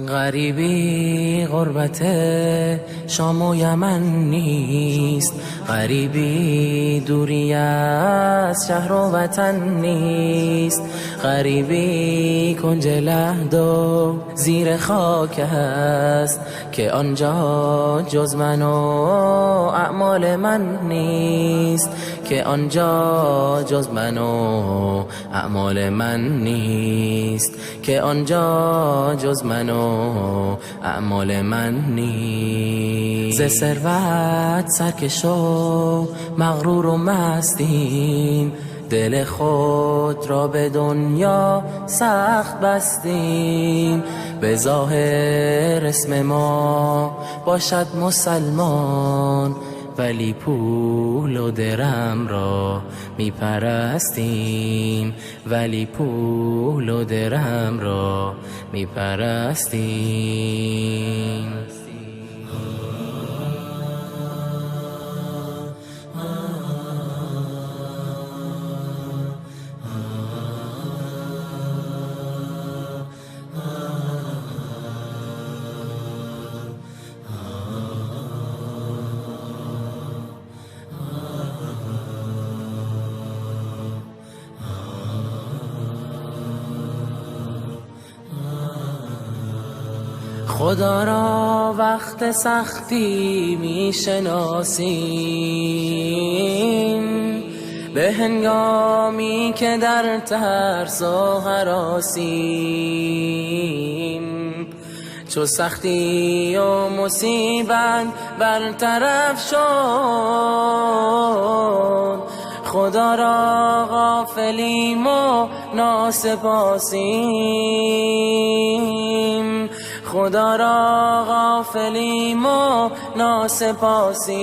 غریبی غربت شام و یمن نیست، غریبی دوری از شهر و وطن نیست، غریبی کنج لحد و زیر خاک است که آنجا جز من و اعمال من نیست، که آنجا جز من و اعمال من نیست، که آنجا جز من و اعمال من نیست. ز ثروت سرکش و مغرور و مستیم، دل خود را به دنیا سخت بستیم، به ظاهر اسم ما باشد مسلمان، ولی پول و درم را می پرستیم، ولی پول و درم را می پرستیم. خدا را وقت سختی می شناسیم، به هنگامی که در ترس و هراسیم، چو سختی و مصیبت برطرف شد، خدا را غافلیم و ناسپاسیم، خدا را غافلیم و ناسپاسیم.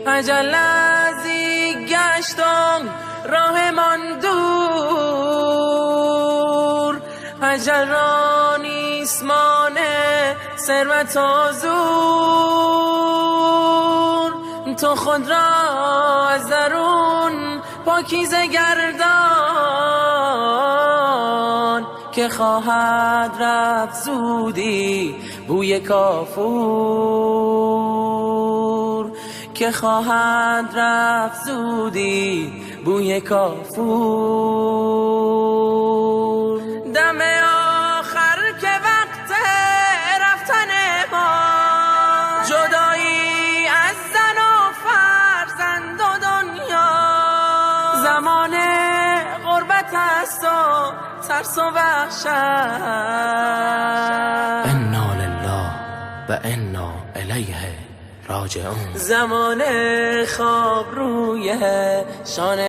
اجل نزدیک گشت و راهمان دور، اجل را نیست مانع ثروت و زور، تو خود را از درون پاکیزه گردان، که خواهد رفت زودی بوی کافور، که خواهد رفت زودی بوی کافور. دم آخر که وقت رفتن ما، جدایی از زن و فرزند و دنیا، زمان غربت است و ترس و وحشت. انا لله و انا الیه راجعون. زمان خواب روی شانه